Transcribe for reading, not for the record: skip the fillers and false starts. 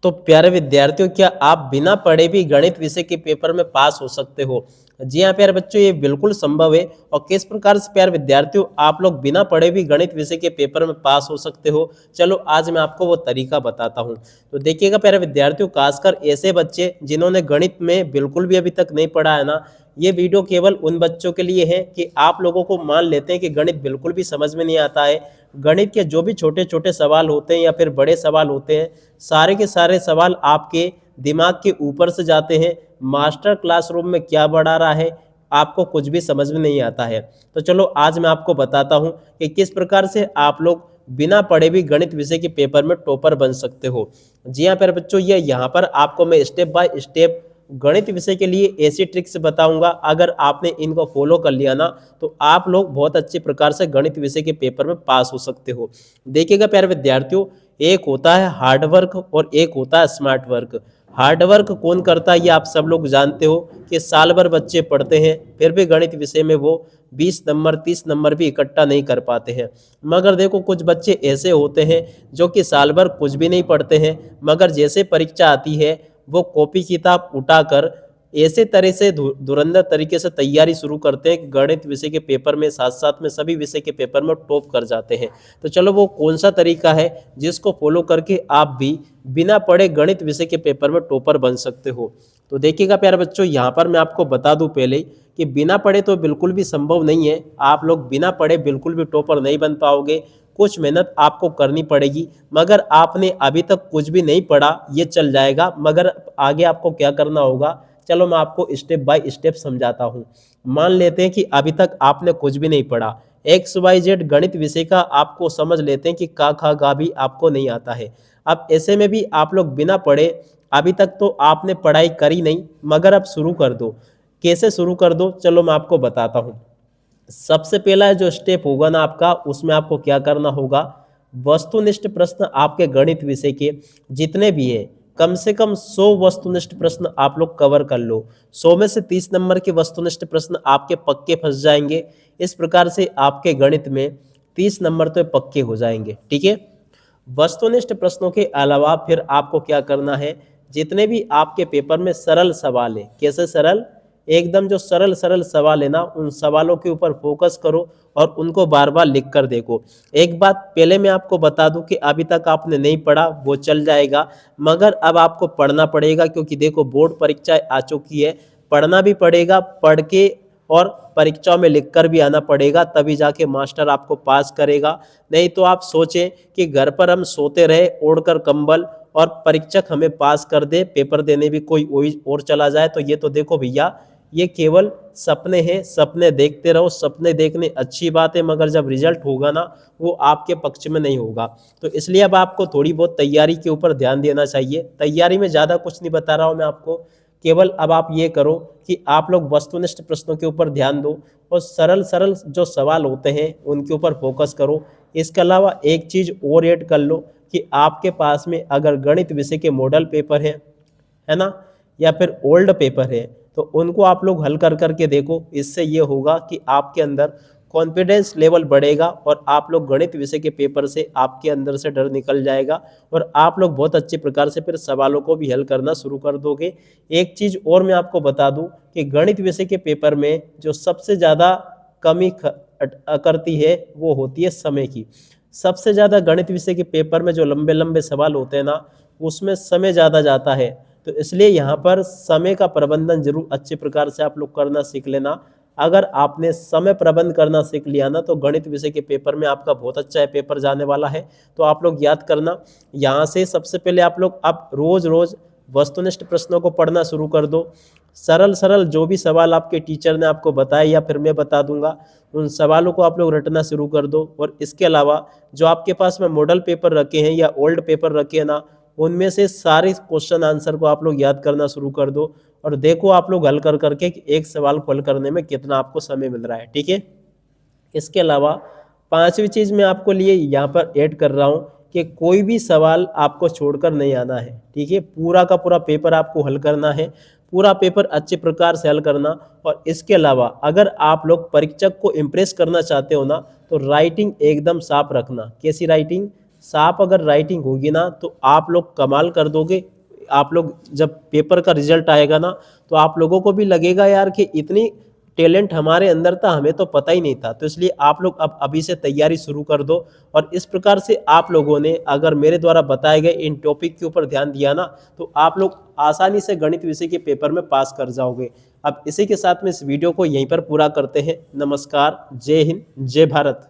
तो प्यारे विद्यार्थियों, क्या आप बिना पढ़े भी गणित विषय के पेपर में पास हो सकते हो? जी हाँ प्यारे बच्चों, ये बिल्कुल संभव है। और किस प्रकार से प्यारे विद्यार्थियों आप लोग बिना पढ़े भी गणित विषय के पेपर में पास हो सकते हो, चलो आज मैं आपको वो तरीका बताता हूँ। तो देखिएगा प्यारे विद्यार्थियों, खासकर ऐसे बच्चे जिन्होंने गणित में बिल्कुल भी अभी तक नहीं पढ़ा है ना, ये वीडियो केवल उन बच्चों के लिए है कि आप लोगों को मान लेते हैं कि गणित बिल्कुल भी समझ में नहीं आता है। गणित के जो भी छोटे छोटे सवाल होते हैं या फिर बड़े सवाल होते हैं, सारे के सारे सवाल आपके दिमाग के ऊपर से जाते हैं। मास्टर क्लासरूम में क्या पढ़ा रहा है, आपको कुछ भी समझ में नहीं आता है। तो चलो आज मैं आपको बताता हूँ कि किस प्रकार से आप लोग बिना पढ़े भी गणित विषय के पेपर में टॉपर बन सकते हो। जी हाँ प्यारे बच्चों, ये यहाँ पर आपको मैं स्टेप बाय स्टेप गणित विषय के लिए ऐसी ट्रिक्स बताऊंगा, अगर आपने इनको फॉलो कर लिया ना, तो आप लोग बहुत अच्छे प्रकार से गणित विषय के पेपर में पास हो सकते हो। देखिएगा प्यारे विद्यार्थियों, एक होता है हार्ड वर्क और एक होता है स्मार्ट वर्क। हार्ड वर्क कौन करता है ये आप सब लोग जानते हो कि साल भर बच्चे पढ़ते हैं, फिर भी गणित विषय में वो 20 नंबर 30 नंबर भी इकट्ठा नहीं कर पाते हैं। मगर देखो, कुछ बच्चे ऐसे होते हैं जो कि साल भर कुछ भी नहीं पढ़ते हैं, मगर जैसे परीक्षा आती है वो कॉपी किताब उठाकर ऐसे तरह से धुरंधर तरीके से तैयारी शुरू करते हैं कि गणित विषय के पेपर में साथ साथ में सभी विषय के पेपर में टॉप कर जाते हैं। तो चलो वो कौन सा तरीका है जिसको फॉलो करके आप भी बिना पढ़े गणित विषय के पेपर में टॉपर बन सकते हो। तो देखिएगा प्यारे बच्चों, यहाँ पर मैं आपको बता दूं पहले कि बिना पढ़े तो बिल्कुल भी संभव नहीं है। आप लोग बिना पढ़े बिल्कुल भी टॉपर नहीं बन पाओगे। कुछ मेहनत आपको करनी पड़ेगी, मगर आपने अभी तक कुछ भी नहीं पढ़ा ये चल जाएगा, मगर आगे आपको क्या करना होगा, चलो मैं आपको स्टेप बाय स्टेप समझाता हूँ। मान लेते हैं कि अभी तक आपने कुछ भी नहीं पढ़ा, एक्स वाई जेड गणित विषय का आपको समझ लेते हैं कि का खा गा भी आपको नहीं आता है। अब ऐसे में भी आप लोग बिना पढ़े, अभी तक तो आपने पढ़ाई करी नहीं, मगर अब शुरू कर दो। कैसे शुरू कर दो, चलो मैं आपको बताता हूँ। सबसे पहला जो स्टेप होगा ना आपका, उसमें आपको क्या करना होगा, वस्तुनिष्ठ प्रश्न आपके गणित विषय के जितने भी हैं, कम से कम 100 वस्तुनिष्ठ प्रश्न आप लोग कवर कर लो। 100 में से 30 नंबर के वस्तुनिष्ठ प्रश्न आपके पक्के फंस जाएंगे। इस प्रकार से आपके गणित में 30 नंबर तो पक्के हो जाएंगे, ठीक है। वस्तुनिष्ठ प्रश्नों के अलावा फिर आपको क्या करना है, जितने भी आपके पेपर में सरल सवाल है, कैसे सरल, एकदम जो सरल सरल सवाल है ना, उन सवालों के ऊपर फोकस करो और उनको बार बार लिख कर देखो। एक बात पहले मैं आपको बता दूं कि अभी तक आपने नहीं पढ़ा वो चल जाएगा, मगर अब आपको पढ़ना पड़ेगा, क्योंकि देखो बोर्ड परीक्षा आ चुकी है। पढ़ना भी पड़ेगा, पढ़ के और परीक्षाओं में लिख कर भी आना पड़ेगा, तभी जाके मास्टर आपको पास करेगा। नहीं तो आप सोचें कि घर पर हम सोते रहे ओढ़कर कंबल और परीक्षक हमें पास कर दे, पेपर देने भी कोई और चला जाए, तो ये तो देखो भैया, ये केवल सपने हैं। सपने देखते रहो, सपने देखने अच्छी बात है, मगर जब रिजल्ट होगा ना, वो आपके पक्ष में नहीं होगा। तो इसलिए अब आपको थोड़ी बहुत तैयारी के ऊपर ध्यान देना चाहिए। तैयारी में ज़्यादा कुछ नहीं बता रहा हूँ मैं आपको, केवल अब आप ये करो कि आप लोग वस्तुनिष्ठ प्रश्नों के ऊपर ध्यान दो और सरल सरल जो सवाल होते हैं उनके ऊपर फोकस करो। इसके अलावा एक चीज़ और ऐड कर लो कि आपके पास में अगर गणित विषय के मॉडल पेपर है ना, या फिर ओल्ड पेपर है, तो उनको आप लोग हल कर करके देखो। इससे ये होगा कि आपके अंदर कॉन्फिडेंस लेवल बढ़ेगा और आप लोग गणित विषय के पेपर से आपके अंदर से डर निकल जाएगा और आप लोग बहुत अच्छे प्रकार से फिर सवालों को भी हल करना शुरू कर दोगे। एक चीज़ और मैं आपको बता दूं कि गणित विषय के पेपर में जो सबसे ज़्यादा कमी करती है वो होती है समय की। सबसे ज़्यादा गणित विषय के पेपर में जो लंबे लंबे सवाल होते हैं ना, उसमें समय ज़्यादा जाता है। तो इसलिए यहाँ पर समय का प्रबंधन जरूर अच्छे प्रकार से आप लोग करना सीख लेना। अगर आपने समय प्रबंध करना सीख लिया ना, तो गणित विषय के पेपर में आपका बहुत अच्छा पेपर जाने वाला है। तो आप लोग याद करना, यहाँ से सबसे पहले आप लोग अब रोज रोज वस्तुनिष्ठ प्रश्नों को पढ़ना शुरू कर दो। सरल सरल जो भी सवाल आपके टीचर ने आपको बताए या फिर मैं बता दूंगा, उन सवालों को आप लोग रटना शुरू कर दो। और इसके अलावा जो आपके पास में मॉडल पेपर रखे हैं या ओल्ड पेपर रखे हैं ना, उनमें से सारे क्वेश्चन आंसर को आप लोग याद करना शुरू कर दो और देखो आप लोग हल कर करके कि एक सवाल को हल करने में कितना आपको समय मिल रहा है, ठीक है। इसके अलावा पांचवी चीज़ मैं आपको लिए यहाँ पर ऐड कर रहा हूँ कि कोई भी सवाल आपको छोड़कर नहीं आना है, ठीक है। पूरा का पूरा पेपर आपको हल करना है, पूरा पेपर अच्छे प्रकार से हल करना। और इसके अलावा अगर आप लोग परीक्षक को इम्प्रेस करना चाहते हो ना, तो राइटिंग एकदम साफ रखना। कैसी राइटिंग, साफ अगर राइटिंग होगी ना तो आप लोग कमाल कर दोगे। आप लोग जब पेपर का रिजल्ट आएगा ना तो आप लोगों को भी लगेगा यार कि इतनी टैलेंट हमारे अंदर था, हमें तो पता ही नहीं था। तो इसलिए आप लोग अब अभी से तैयारी शुरू कर दो और इस प्रकार से आप लोगों ने अगर मेरे द्वारा बताए गए इन टॉपिक के ऊपर ध्यान दिया ना तो आप लोग आसानी से गणित विषय के पेपर में पास कर जाओगे। अब इसी के साथ में इस वीडियो को यहीं पर पूरा करते हैं। नमस्कार, जय हिंद, जय भारत।